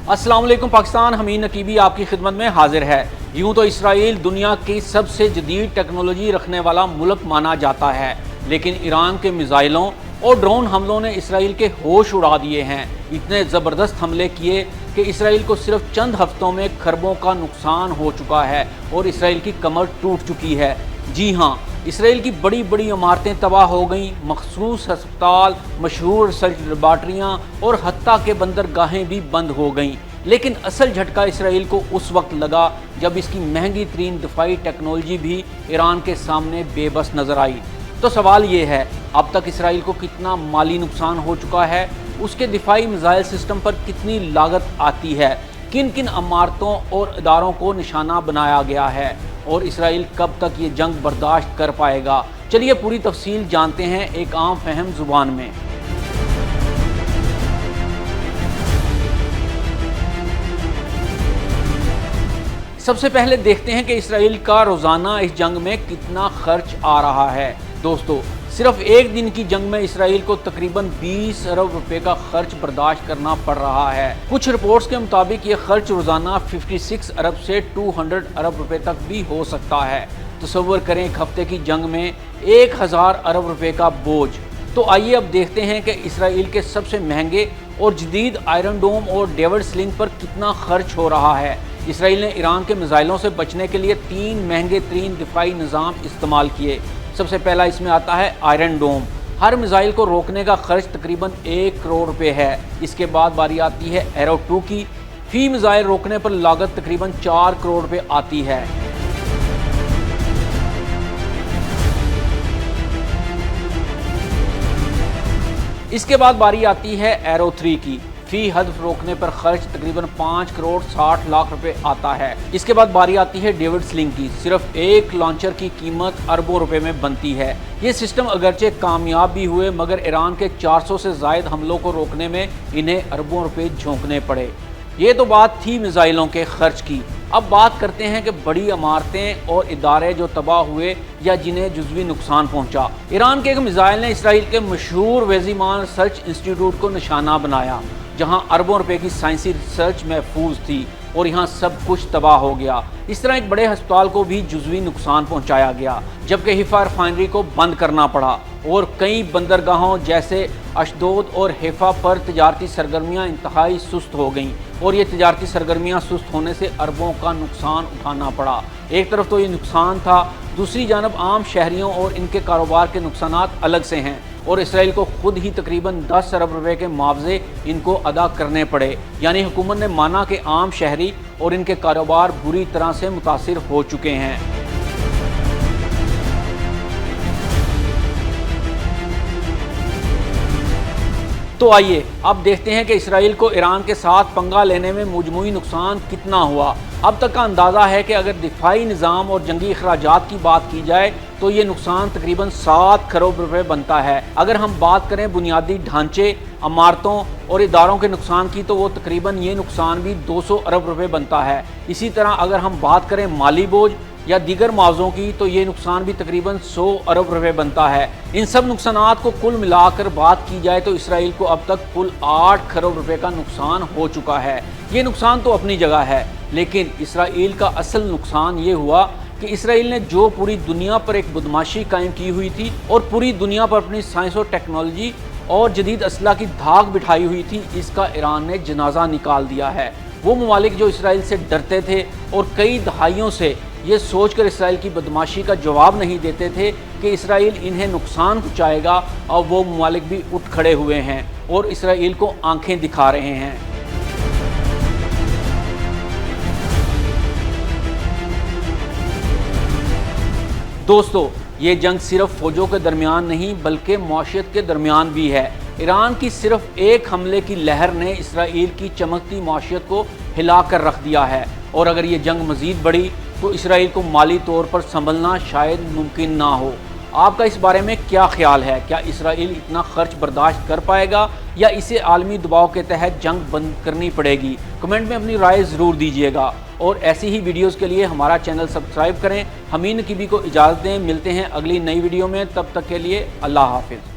अस्सलाम वालेकुम पाकिस्तान, हमीद नकीबी आपकी खिदमत में हाजिर है। यूँ तो इसराइल दुनिया की सबसे जदीद टेक्नोलॉजी रखने वाला मुल्क माना जाता है, लेकिन ईरान के मिसाइलों और ड्रोन हमलों ने इसराइल के होश उड़ा दिए हैं। इतने ज़बरदस्त हमले किए कि इसराइल को सिर्फ चंद हफ्तों में खरबों का नुकसान हो चुका है और इसराइल की कमर टूट चुकी है। जी हाँ, इसराइल की बड़ी बड़ी इमारतें तबाह हो गईं, मखसूस अस्पताल, मशहूर रिसर्च लेबार्ट्रियाँ और हत्ता के बंदरगाहें भी बंद हो गईं। लेकिन असल झटका इसराइल को उस वक्त लगा जब इसकी महंगी तरीन दिफाई टेक्नोलॉजी भी ईरान के सामने बेबस नज़र आई। तो सवाल ये है, अब तक इसराइल को कितना माली नुकसान हो चुका है, उसके दिफाई मिसाइल सिस्टम पर कितनी लागत आती है, किन किन इमारतों और इदारों को निशाना बनाया गया है और इसराइल कब तक ये जंग बर्दाश्त कर पाएगा। चलिए पूरी तफसील जानते हैं एक आम फहम ज़ुबान में। सबसे पहले देखते हैं कि इसराइल का रोज़ाना इस जंग में कितना खर्च आ रहा है। दोस्तों, सिर्फ एक दिन की जंग में इसराइल को तकरीबन 20 अरब रुपए का खर्च बर्दाश्त करना पड़ रहा है। कुछ रिपोर्ट्स के मुताबिक ये खर्च रोज़ाना 56 अरब से 200 अरब रुपए तक भी हो सकता है। तसव्वुर करें एक हफ्ते की जंग में 1000 अरब रुपए का बोझ। तो आइए अब देखते हैं कि इसराइल के सबसे महंगे और जदीद आयरन डोम और डेविड स्लिंग पर कितना खर्च हो रहा है। इसराइल ने ईरान के मिसाइलों से बचने के लिए 3 महंगे तरीन दिफाई निज़ाम इस्तेमाल किए। सबसे पहला इसमें आता है आयरन डोम। हर मिसाइल को रोकने का खर्च तकरीबन 1 करोड़ रुपए है। इसके बाद बारी आती है एरो 2 की। फी मिसाइल रोकने पर लागत तकरीबन 4 करोड़ रुपए आती है। इसके बाद बारी आती है एरो 3 की। फी हदफ रोकने पर खर्च तकरीबन 5 करोड़ 60 लाख रुपए आता है। इसके बाद बारी आती है डेविड स्लिंग की। सिर्फ एक लॉन्चर की कीमत अरबों रुपए में बनती है। ये सिस्टम अगरचे कामयाब भी हुए, मगर ईरान के 400 से ज़ायद हमलों को रोकने में इन्हें अरबों रुपए झोंकने पड़े। ये तो बात थी मिसाइलों के खर्च की। अब बात करते हैं कि बड़ी इमारतें और इदारे जो तबाह हुए या जिन्हें जुज़वी नुकसान पहुंचा। ईरान के एक मिसाइल ने इसराइल के मशहूर वेज़ीमान रिसर्च इंस्टीट्यूट को निशाना बनाया, जहां अरबों रुपए की साइंसी रिसर्च महफूज थी, और यहाँ सब कुछ तबाह हो गया। इस तरह एक बड़े अस्पताल को भी जुज़वी नुकसान पहुंचाया गया, जबकि हिफा रिफाइनरी को बंद करना पड़ा और कई बंदरगाहों जैसे अशदोद और हिफा पर तजारती सरगर्मियाँ इंतहाई सुस्त हो गईं, और ये तजारती सरगर्मियाँ सुस्त होने से अरबों का नुकसान उठाना पड़ा। एक तरफ तो ये नुकसान था, दूसरी जानब आम शहरियों और इनके कारोबार के नुकसानात अलग से हैं, और इसराइल को खुद ही तकरीबन 10 अरब रुपए के मुआवजे इनको अदा करने पड़े। यानी हुकूमत ने माना कि आम शहरी और इनके कारोबार बुरी तरह से मुतासिर हो चुके हैं। तो आइए अब देखते हैं कि इसराइल को ईरान के साथ पंगा लेने में मजमूई नुकसान कितना हुआ। अब तक का अंदाज़ा है कि अगर दिफाई निज़ाम और जंगी अखराजात की बात की जाए तो ये नुकसान तकरीबन 7 करोड़ रुपए बनता है। अगर हम बात करें बुनियादी ढांचे, इमारतों और इदारों के नुकसान की, तो वो तकरीबन ये नुकसान भी 200 अरब रुपए बनता है। इसी तरह अगर हम बात करें माली बोझ या दीगर मुआवजों की, तो ये नुकसान भी तकरीबन 100 अरब रुपए बनता है। इन सब नुकसानात को कुल मिलाकर बात की जाए तो इसराइल को अब तक कुल 8 करोड़ रुपए का नुकसान हो चुका है। ये नुकसान तो अपनी जगह है, लेकिन इसराइल का असल नुकसान ये हुआ कि इसराइल ने जो पूरी दुनिया पर एक बदमाशी कायम की हुई थी और पूरी दुनिया पर अपनी साइंस और टेक्नोलॉजी और जदीद असलाह की धाक बिठाई हुई थी, इसका ईरान ने जनाजा निकाल दिया है। वो ममालिक जो इसराइल से डरते थे और कई दहाइयों से ये सोचकर इसराइल की बदमाशी का जवाब नहीं देते थे कि इसराइल इन्हें नुकसान पहुंचाएगा, और वो ममालिक भी उठ खड़े हुए हैं और इसराइल को आंखें दिखा रहे हैं। दोस्तों, ये जंग सिर्फ फौजों के दरमियान नहीं बल्कि मौशियत के दरमियान भी है। ईरान की सिर्फ एक हमले की लहर ने इसराइल की चमकती मौशियत को हिला कर रख दिया है, और अगर ये जंग मज़ीद बढ़ी तो इसराइल को माली तौर पर संभलना शायद मुमकिन ना हो। आपका इस बारे में क्या ख्याल है? क्या इसराइल इतना खर्च बर्दाश्त कर पाएगा या इसे आलमी दबाव के तहत जंग बंद करनी पड़ेगी? कमेंट में अपनी राय ज़रूर दीजिएगा, और ऐसी ही वीडियोस के लिए हमारा चैनल सब्सक्राइब करें। हमीद नकीबी को इजाज़त दें, मिलते हैं अगली नई वीडियो में। तब तक के लिए अल्लाह हाफिज़।